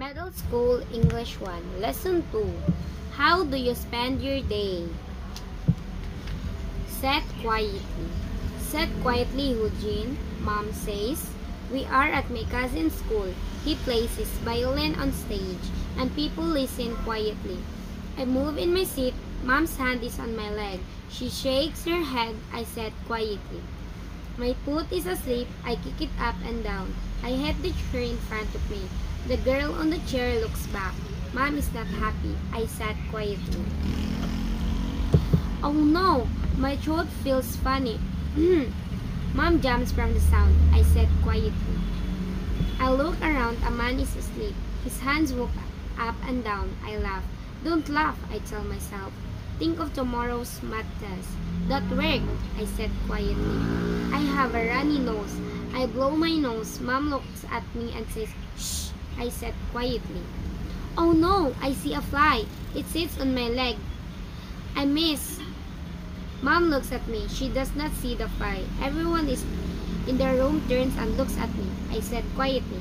Middle School English 1, Lesson 2. How do you spend your day? Sit quietly. Sit quietly, Eugene, Mom says. We are at my cousin's school. He plays his violin on stage, and people listen quietly. I move in my seat. Mom's hand is on my leg. She shakes her head. I sit quietly. My foot is asleep. I kick it up and down. I hit the chair in front of me. The girl on the chair looks back. Mom is not happy. I sat quietly. Oh no! My throat feels funny. Mom jumps from the sound. I sat quietly. I look around. A man is asleep. His hands move up and down. I laugh. Don't laugh, I tell myself. Think of tomorrow's math test. That worked, I said quietly. I have a runny nose. I blow my nose. Mom looks at me and says, shh, I said quietly. Oh no, I see a fly. It sits on my leg. I miss. Mom looks at me. She does not see the fly. Everyone is in the room turns and looks at me. I said quietly.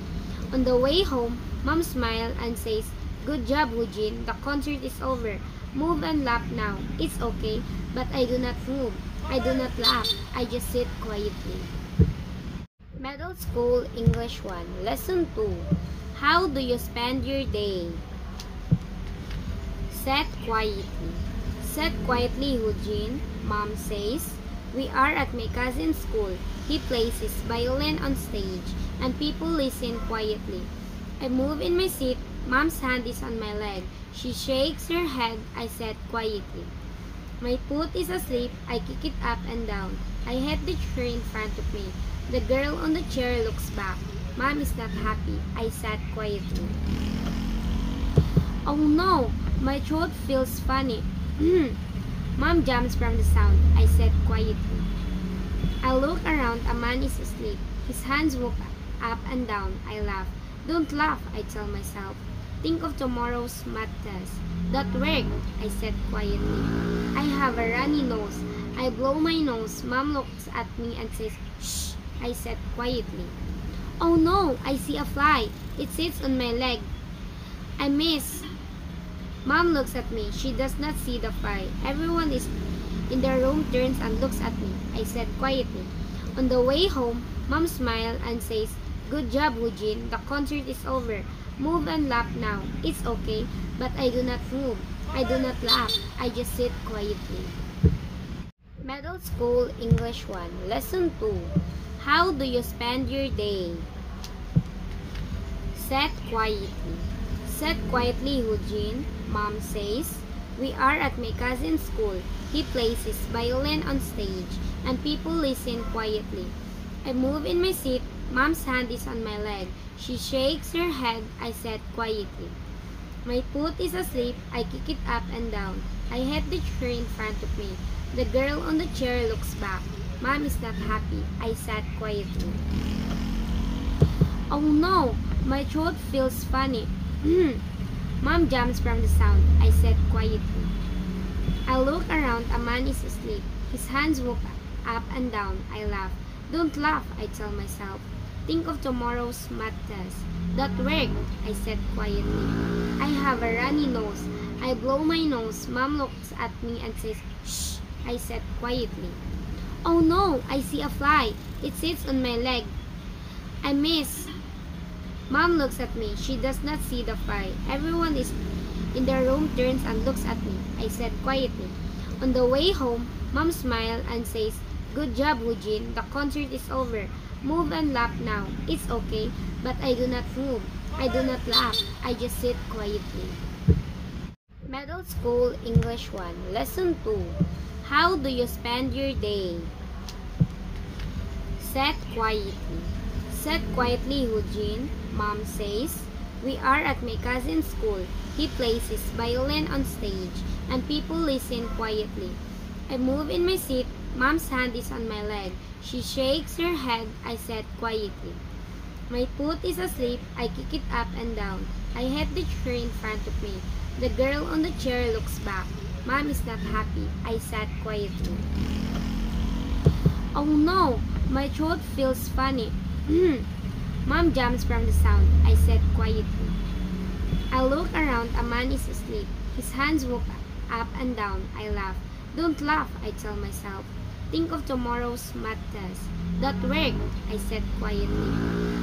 On the way home, Mom smiles and says, good job, Eugene. The concert is over. Move and laugh now. It's okay, but I do not move. I do not laugh. I just sit quietly. Middle School English 1, Lesson 2. How do you spend your day? Sit quietly. Sit quietly, Eugene, Mom says. We are at my cousin's school. He plays his violin on stage, and people listen quietly. I move in my seat. Mom's hand is on my leg. She shakes her head. I sat quietly. My foot is asleep. I kick it up and down. I hit the chair in front of me. The girl on the chair looks back. Mom is not happy. I sat quietly. Oh no! My throat feels funny. Mom jumps from the sound. I sat quietly. I look around. A man is asleep. His hands move up and down. I laugh. Don't laugh, I tell myself. Think of tomorrow's math test. That worked, I said quietly. I have a runny nose. I blow my nose. Mom looks at me and says, shh, I said quietly. Oh no, I see a fly. It sits on my leg. I miss. Mom looks at me. She does not see the fly. Everyone is in the room turns and looks at me. I said quietly. On the way home, Mom smiles and says, good job, Eugene. The concert is over. Move and laugh now. It's okay, but I do not move. I do not laugh. I just sit quietly. Middle School English 1, Lesson 2. How do you spend your day? Sit quietly. Sit quietly, Eugene, Mom says. We are at my cousin's school. He plays his violin on stage, and people listen quietly. I move in my seat. Mom's hand is on my leg. She shakes her head. I sat quietly. My foot is asleep. I kick it up and down. I hit the chair in front of me. The girl on the chair looks back. Mom is not happy. I sat quietly. Oh no! My throat feels funny. Mom jumps from the sound. I sat quietly. I look around. A man is asleep. His hands move up and down. I laugh. Don't laugh, I tell myself. Think of tomorrow's math test. That worked, I said quietly. I have a runny nose. I blow my nose. Mom looks at me and says, shh, I said quietly. Oh no, I see a fly. It sits on my leg. I miss. Mom looks at me. She does not see the fly. Everyone is in the room turns and looks at me. I said quietly. On the way home, Mom smiles and says, good job, Eugene. The concert is over. Move and laugh now. It's okay, but I do not move. I do not laugh. I just sit quietly. Middle School English 1, Lesson 2. How do you spend your day? Sit quietly. Sit quietly, Eugene, Mom says. We are at my cousin's school. He plays his violin on stage, and people listen quietly. I move in my seat. Mom's hand is on my leg. She shakes her head. I sat quietly. My foot is asleep. I kick it up and down. I hit the chair in front of me. The girl on the chair looks back. Mom is not happy. I sat quietly. Oh no! My throat feels funny. Mom jumps from the sound. I sat quietly. I look around, a man is asleep. His hands move up and down. I laugh. Don't laugh, I tell myself. Think of tomorrow's math test. That worked, I said quietly.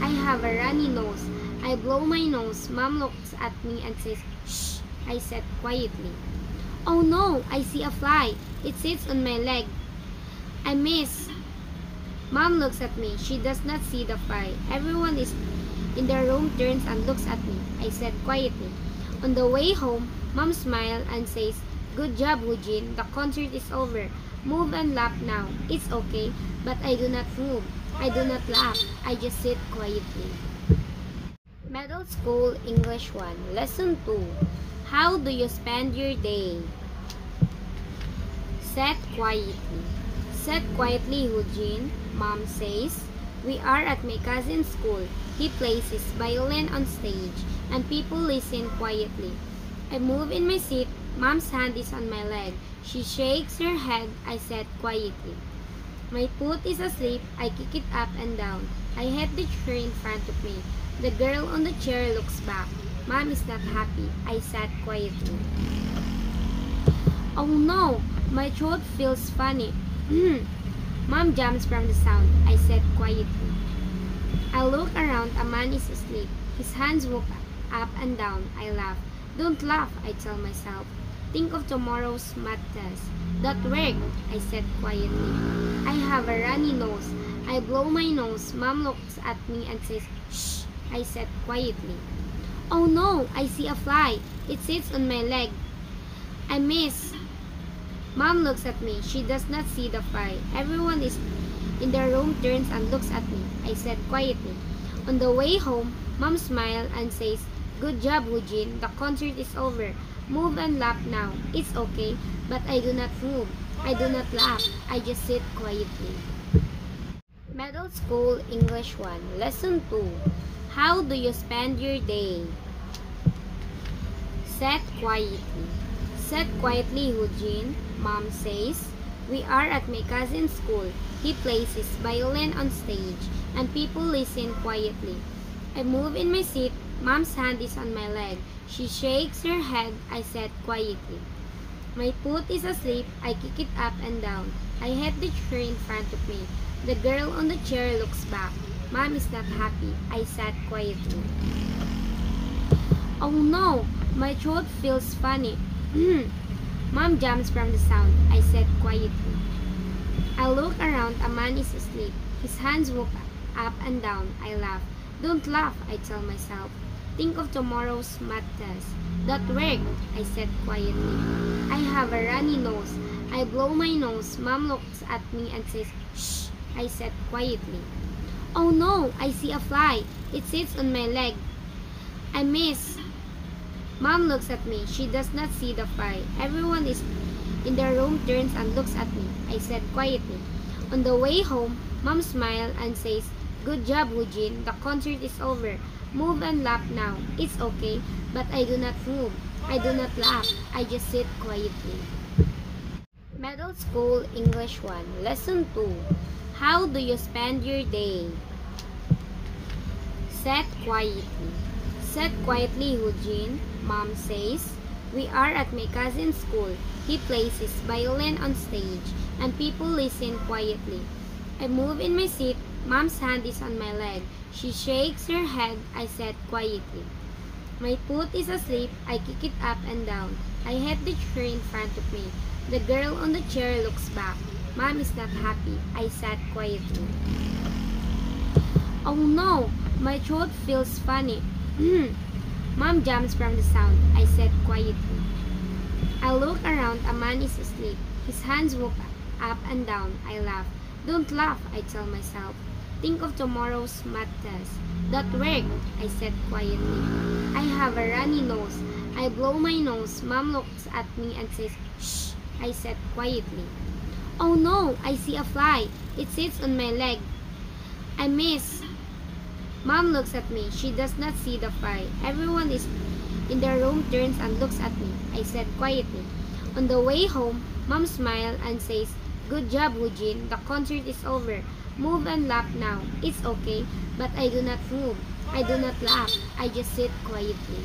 I have a runny nose. I blow my nose. Mom looks at me and says, shh, I said quietly. Oh no, I see a fly. It sits on my leg. I miss. Mom looks at me. She does not see the fly. Everyone is in their room turns and looks at me. I said quietly. On the way home, Mom smiled and says, good job, Eugene. The concert is over. Move and laugh now. It's okay, but I do not move. I do not laugh. I just sit quietly. Middle School English 1, Lesson 2. How do you spend your day? Sit quietly. Sit quietly, Eugene, Mom says. We are at my cousin's school. He plays his violin on stage, and people listen quietly. I move in my seat. Mom's hand is on my leg. She shakes her head. I said quietly. My foot is asleep. I kick it up and down. I hit the chair in front of me. The girl on the chair looks back. Mom is not happy. I sat quietly. Oh no, my throat feels funny. Mom jumps from the sound. I said quietly. I look around. A man is asleep. His hands move up and down. I laugh. Don't laugh, I tell myself. Think of tomorrow's math test. That worked, I said quietly. I have a runny nose. I blow my nose. Mom looks at me and says, shh, I said quietly. Oh no, I see a fly. It sits on my leg. I miss. Mom looks at me. She does not see the fly. Everyone is in their room turns and looks at me. I said quietly. On the way home, Mom smiled and says, good job, Eugene. The concert is over. Move and laugh now. It's okay, but I do not move. I do not laugh. I just sit quietly. Middle School English 1, Lesson 2. How do you spend your day? Sit quietly. Sit quietly, Eugene, Mom says. We are at my cousin's school. He plays his violin on stage, and people listen quietly. I move in my seat. Mom's hand is on my leg. She shakes her head. I said quietly. My foot is asleep. I kick it up and down. I hit the chair in front of me. The girl on the chair looks back. Mom is not happy. I sat quietly. Oh no, my throat feels funny. Mom jumps from the sound. I said quietly. I look around. A man is asleep. His hands move up and down. I laugh. Don't laugh, I tell myself. Think of tomorrow's math test. That worked, I said quietly. I have a runny nose. I blow my nose. Mom looks at me and says, shh, I said quietly. Oh no, I see a fly. It sits on my leg. I miss. Mom looks at me. She does not see the fly. Everyone is in their room turns and looks at me. I said quietly. On the way home, Mom smiled and says, good job, Eugene. The concert is over. Move and laugh now. It's okay, but I do not move. I do not laugh. I just sit quietly. Middle School English 1, Lesson 2. How do you spend your day? Sit quietly. Sit quietly, Eugene, Mom says. We are at my cousin's school. He plays his violin on stage, and people listen quietly. I move in my seat. Mom's hand is on my leg. She shakes her head. I said quietly. My foot is asleep. I kick it up and down. I hit the chair in front of me. The girl on the chair looks back. Mom is not happy. I sat quietly. Oh no, my throat feels funny. Mom jumps from the sound. I said quietly. I look around. A man is asleep. His hands move up and down. I laugh. Don't laugh, I tell myself. Think of tomorrow's math test. That worked, I said quietly. I have a runny nose. I blow my nose. Mom looks at me and says, shh, I said quietly. Oh no, I see a fly. It sits on my leg. I miss. Mom looks at me. She does not see the fly. Everyone is in their room turns and looks at me. I said quietly. On the way home, Mom smiled and says, good job, Eugene. The concert is over. Move and laugh now. It's okay, but I do not move. I do not laugh. I just sit quietly.